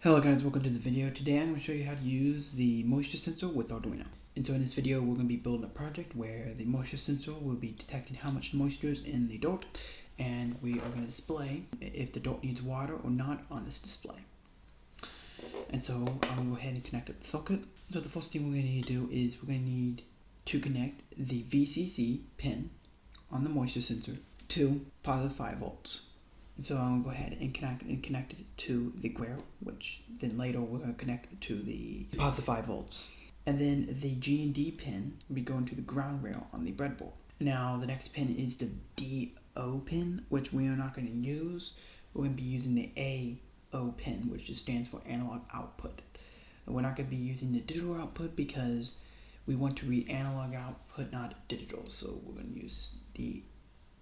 Hello guys, welcome to the video. Today I'm going to show you how to use the moisture sensor with Arduino. And so in this video we're going to be building a project where the moisture sensor will be detecting how much moisture is in the dirt, and we are going to display if the dirt needs water or not on this display. And so I'm going to go ahead and connect up the circuit. So the first thing we're going to need to do is we're going to need to connect the VCC pin on the moisture sensor to positive 5 volts. And so I'm going to go ahead and connect it to the ground, which then later we're going to connect it to the positive 5 volts. And then the G and D pin will be going to the ground rail on the breadboard. Now the next pin is the DO pin, which we are not going to use. We're going to be using the AO pin, which just stands for analog output. And we're not going to be using the digital output because we want to read analog output, not digital. So we're going to use the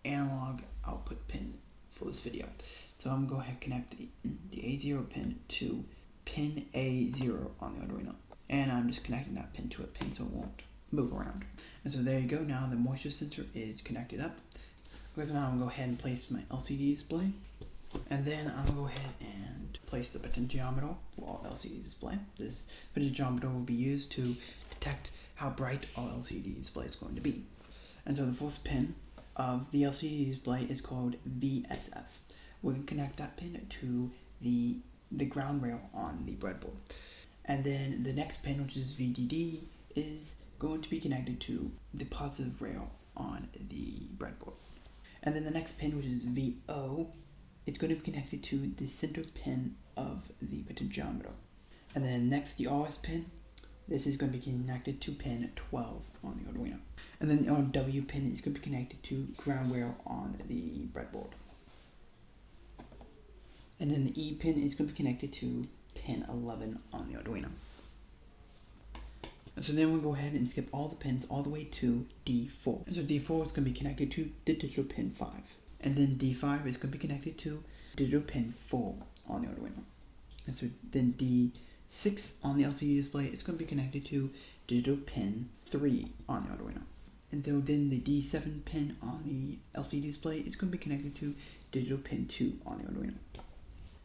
analog output pin for this video. So I'm going to go ahead and connect the A0 pin to pin A0 on the Arduino. And I'm just connecting that pin to a pin so it won't move around. And so there you go, now the moisture sensor is connected up. Okay, so now I'm going to go ahead and place my LCD display. And then I'm going to go ahead and place the potentiometer for our LCD display. This potentiometer will be used to detect how bright our LCD display is going to be. And so the first pin of the LCD display is called VSS. We can connect that pin to the ground rail on the breadboard. And then the next pin, which is VDD, is going to be connected to the positive rail on the breadboard. And then the next pin, which is VO, it's going to be connected to the center pin of the potentiometer. And then next, the RS pin. This is going to be connected to pin 12 on the Arduino. And then our W pin is going to be connected to ground rail on the breadboard. And then the E pin is going to be connected to pin 11 on the Arduino. And so then we'll go ahead and skip all the pins all the way to D4. And so D4 is going to be connected to the digital pin 5. And then D5 is going to be connected to digital pin 4 on the Arduino. And so then D6 on the LCD display is going to be connected to digital pin 3 on the Arduino. And so then the D7 pin on the LCD display is going to be connected to digital pin 2 on the Arduino.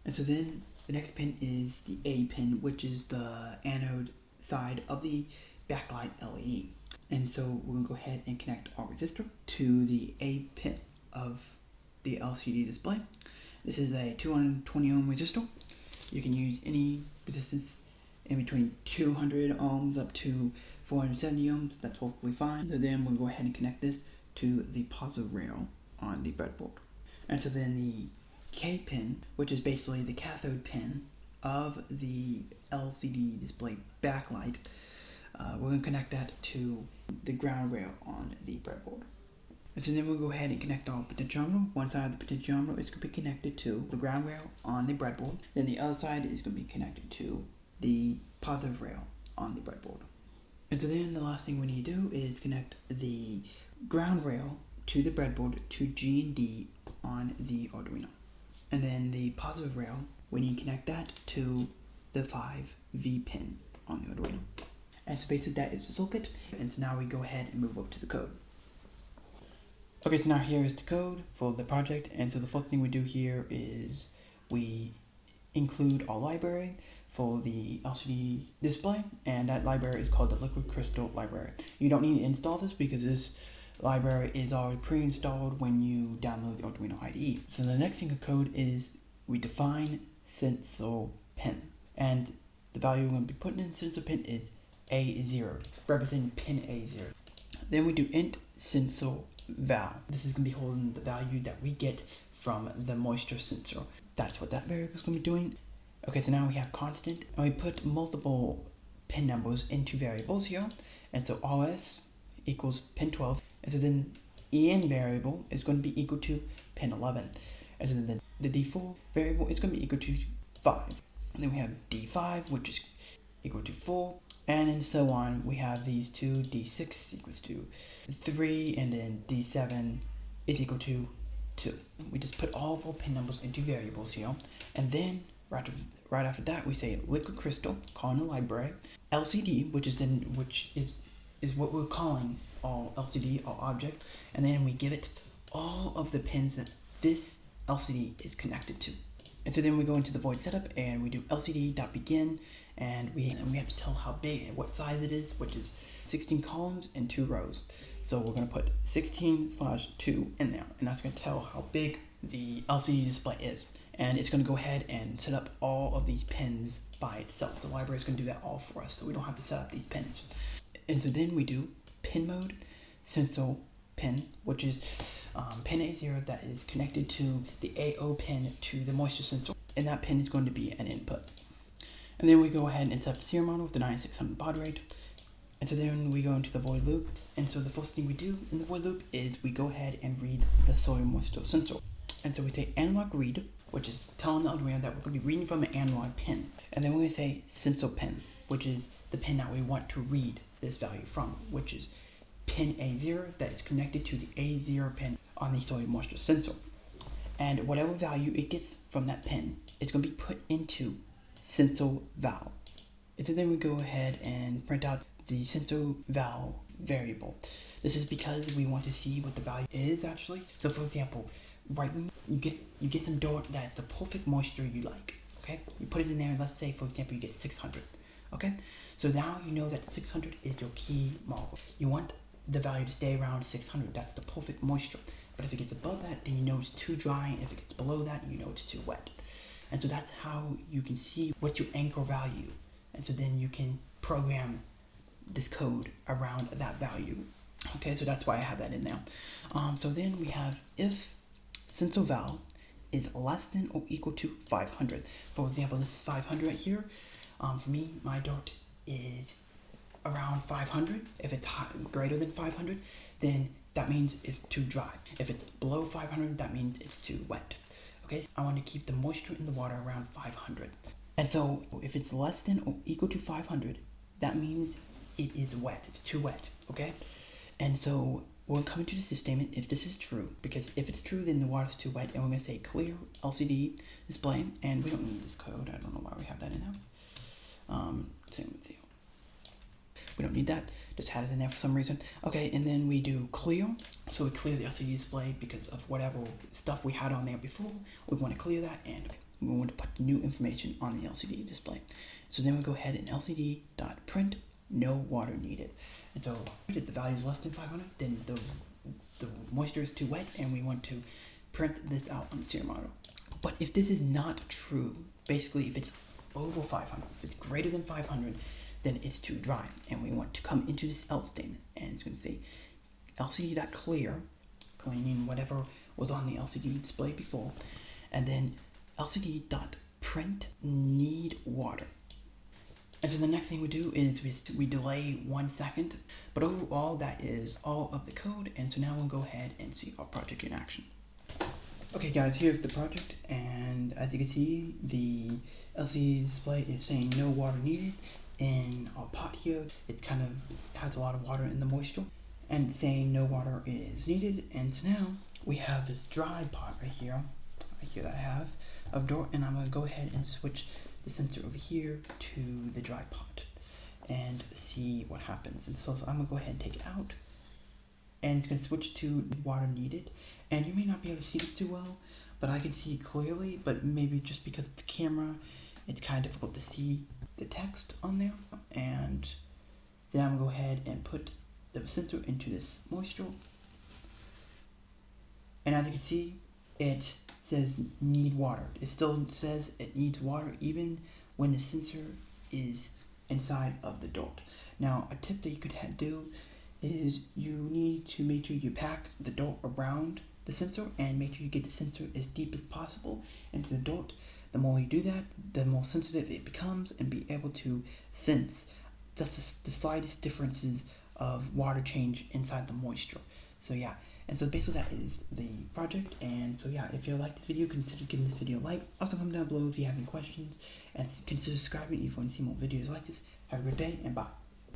And so then the next pin is the A pin, which is the anode side of the backlight LED. And so we're going to go ahead and connect our resistor to the A pin of the LCD display. This is a 220 ohm resistor. You can use any resistance in between 200 ohms up to 470 ohms, that's perfectly fine. So then we'll go ahead and connect this to the positive rail on the breadboard. And so then the K pin, which is basically the cathode pin of the LCD display backlight, we're going to connect that to the ground rail on the breadboard. And so then we'll go ahead and connect our potentiometer. One side of the potentiometer is going to be connected to the ground rail on the breadboard. Then the other side is going to be connected to the positive rail on the breadboard. And so then the last thing we need to do is connect the ground rail to the breadboard to G and D on the Arduino. And then the positive rail, we need to connect that to the 5V pin on the Arduino. And so basically that is the circuit. And so now we go ahead and move up to the code. Okay, so now here is the code for the project. And so the first thing we do here is we include our library for the LCD display, and that library is called the Liquid Crystal library. You don't need to install this because this library is already pre-installed when you download the Arduino IDE. So the next thing of code is we define sensor pin, and the value we're going to be putting in sensor pin is A0, representing pin A0. Then we do int sensor val. This is going to be holding the value that we get from the moisture sensor. That's what that variable is going to be doing. Okay, so now we have constant, and we put multiple pin numbers into variables here. And so RS equals pin 12. And so then EN variable is going to be equal to pin 11. And so then the D4 variable is going to be equal to 5. And then we have D5, which is equal to 4. And then so on, we have these two, D6 equals to 3, and then D7 is equal to 2. We just put all of our pin numbers into variables here. And then right after that, we say liquid crystal, calling the library, LCD, which is what we're calling our LCD, our object, and then we give it all of the pins that this LCD is connected to. And so then we go into the void setup and we do lcd.begin, and we have to tell how big and what size it is, which is 16 columns and 2 rows. So we're going to put 16/2 in there, and that's going to tell how big the LCD display is. And it's going to go ahead and set up all of these pins by itself. The library is going to do that all for us, so we don't have to set up these pins. And so then we do pin mode, sensor pin, which is pin A0 that is connected to the AO pin to the moisture sensor, and that pin is going to be an input. And then we go ahead and set up the serial model with the 9600 baud rate. And so then we go into the void loop. And so the first thing we do in the void loop is we go ahead and read the soil moisture sensor. And so we say analog read, which is telling the Arduino that we're going to be reading from an analog pin. And then we're going to say sensor pin, which is the pin that we want to read this value from, which is pin A0 that is connected to the A0 pin on the soil moisture sensor. And whatever value it gets from that pin is going to be put into sensor val. And so then we go ahead and print out the sensor val variable. This is because we want to see what the value is actually. So for example, right when you get some dirt that's the perfect moisture you like. Okay, you put it in there, and let's say for example you get 600. Okay, so now you know that 600 is your key marker. You want the value to stay around 600. That's the perfect moisture. But if it gets above that, then you know it's too dry, and if it gets below that, you know it's too wet. And so that's how you can see what's your anchor value. And so then you can program this code around that value. Okay, so that's why I have that in there. So then we have if sensor val is less than or equal to 500. For example, this is 500 right here. For me, my dirt is around 500. If it's greater than 500, then that means it's too dry. If it's below 500, that means it's too wet. Okay, so I want to keep the moisture in the water around 500. And so if it's less than or equal to 500, that means it is wet. It's too wet. Okay, and so we're coming to this statement if this is true, because if it's true, then the water's too wet, and we're going to say clear LCD display, and we don't need this code. I don't know why we have that in there. Same with you. We don't need that, just had it in there for some reason. Okay, and then we do clear. So we clear the LCD display because of whatever stuff we had on there before. We want to clear that, and we want to put new information on the LCD display. So then we go ahead and lcd.print no water needed. And so if the value is less than 500, then the moisture is too wet, and we want to print this out on the serial model. But if this is not true, basically if it's over 500, if it's greater than 500, then it's too dry, and we want to come into this else statement, and it's going to say lcd.clear, cleaning whatever was on the LCD display before, and then lcd.print need water. And so the next thing we do is we delay 1 second, but overall that is all of the code. And so now we'll go ahead and see our project in action. Okay guys, here's the project, and as you can see, the LCD display is saying no water needed. In our pot here, it has a lot of water in the moisture, and it's saying no water is needed. And so now we have this dry pot right here that I have of dirt, and I'm going to go ahead and switch the sensor over here to the dry pot and see what happens. And so I'm going to go ahead and take it out, and it's going to switch to water needed. And you may not be able to see this too well, but I can see clearly, but maybe just because of the camera, it's kind of difficult to see the text on there. And then I'm going to go ahead and put the sensor into this moisture. And as you can see, it says need water. It still says it needs water even when the sensor is inside of the dirt. Now, a tip that you could do is you need to make sure you pack the dirt around the sensor, and make sure you get the sensor as deep as possible into the dirt. The more you do that, the more sensitive it becomes, and be able to sense just the slightest differences of water change inside the moisture. So yeah, and so basically that is the project. And so yeah, if you like this video, consider giving this video a like. Also comment down below if you have any questions, and consider subscribing if you want to see more videos like this. Have a good day, and bye.